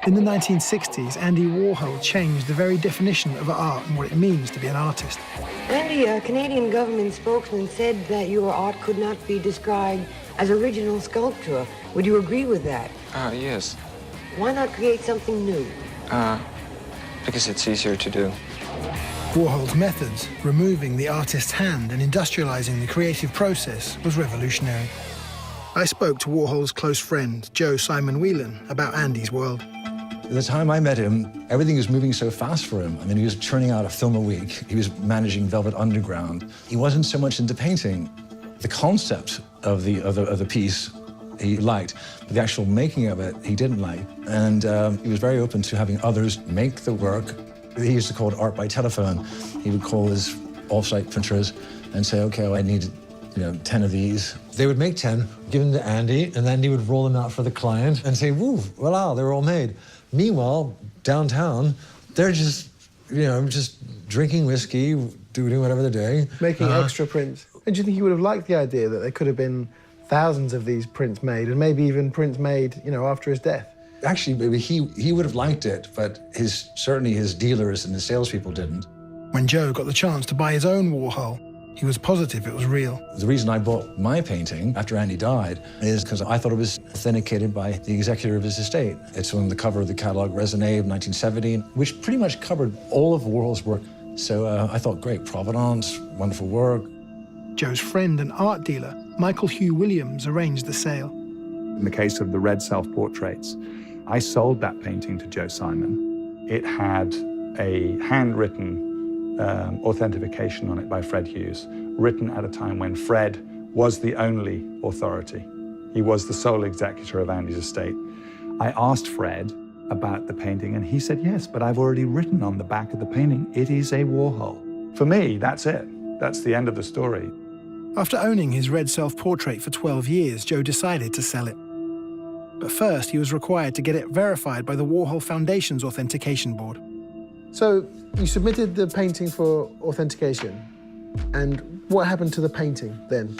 In the 1960s, Andy Warhol changed the very definition of art and what it means to be an artist. Andy, a Canadian government spokesman said that your art could not be described as original sculpture. Would you agree with that? Yes. Why not create something new? Because it's easier to do. Warhol's methods, removing the artist's hand and industrializing the creative process, was revolutionary. I spoke to Warhol's close friend, Joe Simon Whelan, about Andy's world. At the time I met him, everything was moving so fast for him. I mean, he was churning out a film a week. He was managing Velvet Underground. He wasn't so much into painting. The concept of the piece he liked, but the actual making of it he didn't like. And he was very open to having others make the work. He used to call it art by telephone. He would call his off-site printers and say, okay, well, I need 10 of these. They would make 10, give them to Andy, and Andy would roll them out for the client and say, woo, voila, they're all made. Meanwhile, downtown, they're just drinking whiskey, doing whatever they're doing. Making extra prints. And do you think he would have liked the idea that there could have been thousands of these prints made, and maybe even prints made, after his death? Actually, maybe he would have liked it, but certainly his dealers and his salespeople didn't. When Joe got the chance to buy his own Warhol, he was positive it was real. The reason I bought my painting after Andy died is because I thought it was authenticated by the executor of his estate. It's on the cover of the catalogue Resonate of 1970, which pretty much covered all of Warhol's work. So I thought, great, provenance, wonderful work. Joe's friend and art dealer, Michael Hugh Williams, arranged the sale. In the case of the red self-portraits, I sold that painting to Joe Simon. It had a handwritten authentication on it by Fred Hughes, written at a time when Fred was the only authority. He was the sole executor of Andy's estate. I asked Fred about the painting, and he said, yes, but I've already written on the back of the painting, it is a Warhol. For me, that's it. That's the end of the story. After owning his red self-portrait for 12 years, Joe decided to sell it. But first, he was required to get it verified by the Warhol Foundation's authentication board. So, you submitted the painting for authentication, and what happened to the painting then?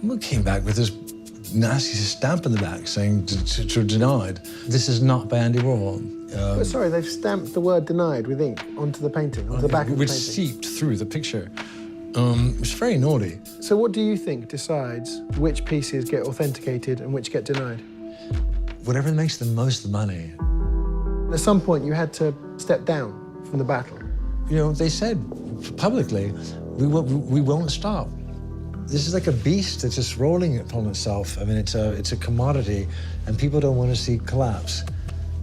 Well, it came back with this nasty stamp in the back saying to denied. This is not by Andy Warhol. Sorry, they've stamped the word denied with ink onto the painting, onto the back of the painting. Which seeped through the picture. It's very naughty. So what do you think decides which pieces get authenticated and which get denied? Whatever makes the most money. At some point, you had to step down from the battle. They said publicly, we won't stop. This is like a beast that's just rolling upon itself. I mean, it's a commodity, and people don't want to see collapse.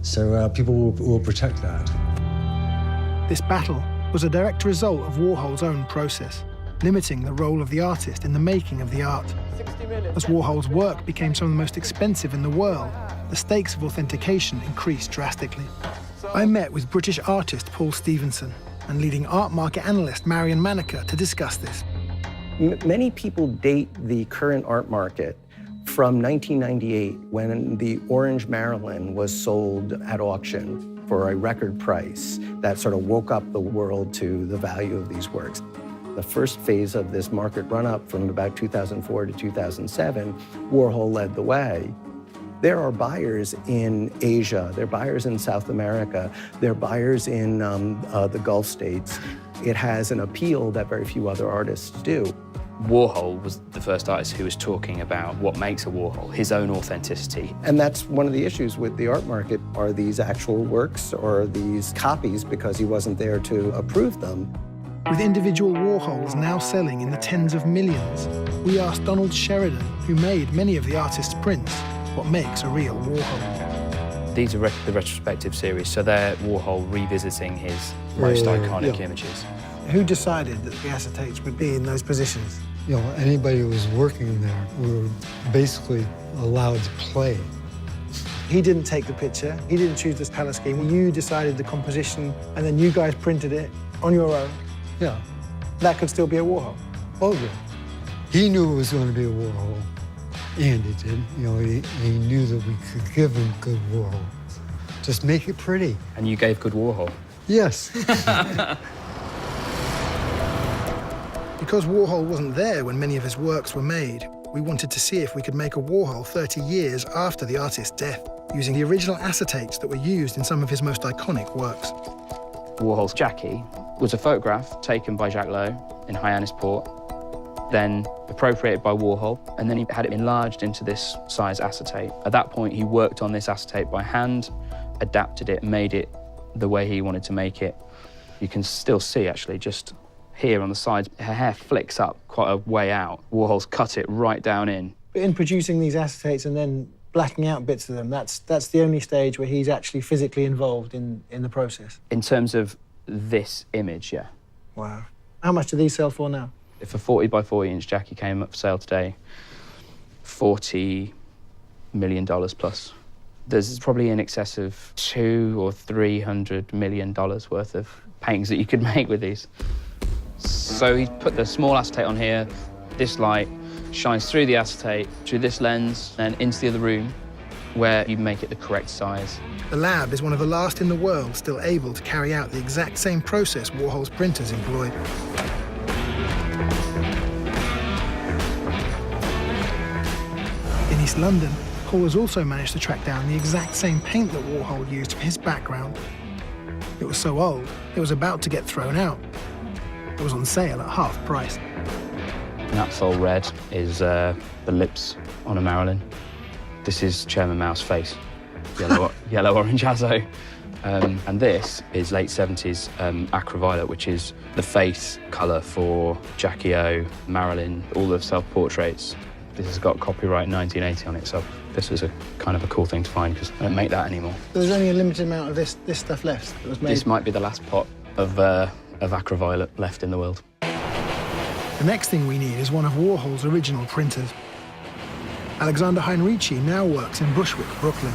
So people will protect that. This battle was a direct result of Warhol's own process, limiting the role of the artist in the making of the art. As Warhol's work became some of the most expensive in the world, the stakes of authentication increased drastically. I met with British artist Paul Stevenson and leading art market analyst Marion Manica to discuss this. Many people date the current art market from 1998, when the Orange Marilyn was sold at auction for a record price that sort of woke up the world to the value of these works. The first phase of this market run-up from about 2004 to 2007, Warhol led the way. There are buyers in Asia, there are buyers in South America, there are buyers in the Gulf states. It has an appeal that very few other artists do. Warhol was the first artist who was talking about what makes a Warhol, his own authenticity. And that's one of the issues with the art market. Are these actual works or are these copies because he wasn't there to approve them? With individual Warhols now selling in the tens of millions, we asked Donald Sheridan, who made many of the artist's prints, what makes a real Warhol. These are the retrospective series, so they're Warhol revisiting his most iconic images. Who decided that the acetates would be in those positions? Anybody who was working there were basically allowed to play. He didn't take the picture, he didn't choose this color scheme. You decided the composition, and then you guys printed it on your own. Yeah. That could still be a Warhol. Oh, yeah. He knew it was going to be a Warhol. Andy did. He knew that we could give him good Warhol. Just make it pretty. And you gave good Warhol? Yes. Because Warhol wasn't there when many of his works were made, we wanted to see if we could make a Warhol 30 years after the artist's death. using the original acetates that were used in some of his most iconic works. Warhol's Jackie was a photograph taken by Jacques Lowe in Hyannisport, then appropriated by Warhol, and then he had it enlarged into this size acetate. At that point, he worked on this acetate by hand, adapted it, made it the way he wanted to make it. You can still see, actually, just here on the sides, her hair flicks up quite a way out. Warhol's cut it right down in. In producing these acetates and then blacking out bits of them, that's the only stage where he's actually physically involved in the process. In terms of this image, yeah. Wow. How much do these sell for now? If a 40 by 40 inch Jackie came up for sale today, $40 million plus. There's probably in excess of $200 or $300 million worth of paintings that you could make with these. So he put the small acetate on here. This light shines through the acetate, through this lens, and into the other room, where you make it the correct size. The lab is one of the last in the world still able to carry out the exact same process Warhol's printers employed. In East London, Paul has also managed to track down the exact same paint that Warhol used for his background. It was so old, it was about to get thrown out. It was on sale at half price. That full red is the lips on a Marilyn. This is Chairman Mao's face, yellow orange azo. And this is late 70s Acroviolet, which is the face colour for Jackie O, Marilyn, all the self-portraits. This has got copyright 1980 on it, so this was a kind of a cool thing to find because I don't make that anymore. There's only a limited amount of this stuff left that was made. This might be the last pot of Acroviolet left in the world. The next thing we need is one of Warhol's original printers. Alexander Heinrici now works in Bushwick, Brooklyn.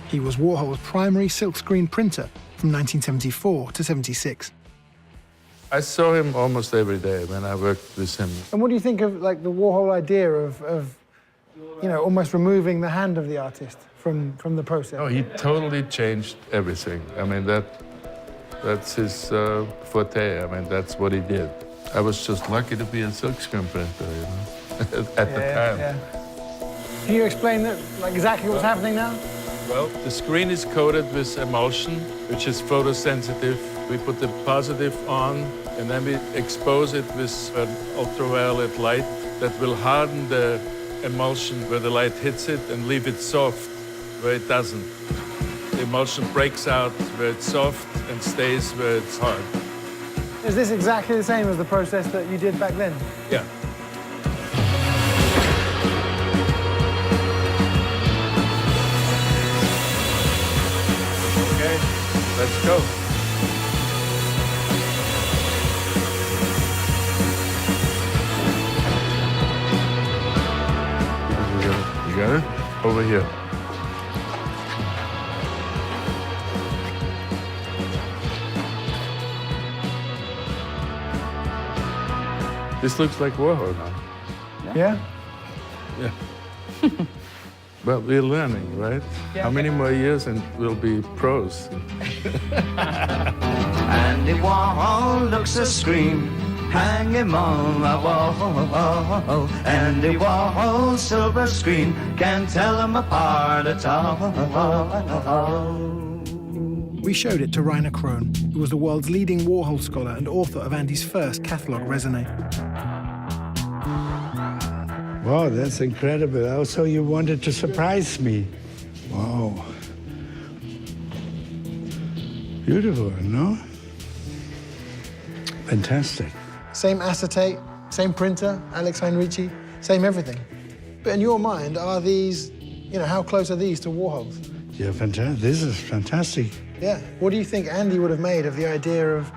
He was Warhol's primary silkscreen printer from 1974 to 76. I saw him almost every day when I worked with him. And what do you think of like the Warhol idea of you know, almost removing the hand of the artist from the process? Oh, he totally changed everything. I mean, that's his forte. I mean, that's what he did. I was just lucky to be a silkscreen printer, you know, at the time. Yeah. Can you explain that, like exactly what's happening now? Well, the screen is coated with emulsion, which is photosensitive. We put the positive on, and then we expose it with an ultraviolet light that will harden the emulsion where the light hits it and leave it soft where it doesn't. The emulsion breaks out where it's soft and stays where it's hard. Is this exactly the same as the process that you did back then? Yeah. Okay, let's go. You got it? Over here. This looks like Warhol now. Yeah? Yeah. Well, we're learning, right? Yeah, How many more years and we'll be pros? Andy Warhol looks a scream, hang him on the wall. Andy Warhol, silver screen, can't tell him apart at all. We showed it to Rainer Krohn, who was the world's leading Warhol scholar and author of Andy's first catalogue raisonné. Wow, that's incredible. Also, you wanted to surprise me. Wow. Beautiful, no? Fantastic. Same acetate, same printer, Alex Heinrici, same everything. But in your mind, are these, you know, how close are these to Warhol's? Yeah, fantastic. This is fantastic. Yeah. What do you think Andy would have made of the idea of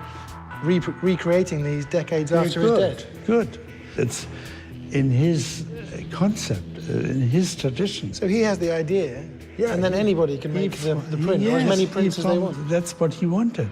recreating these decades after his death? Good. It's in his concept, in his tradition. So he has the idea, and then anybody can make the print, or as many prints as they want. That's what he wanted.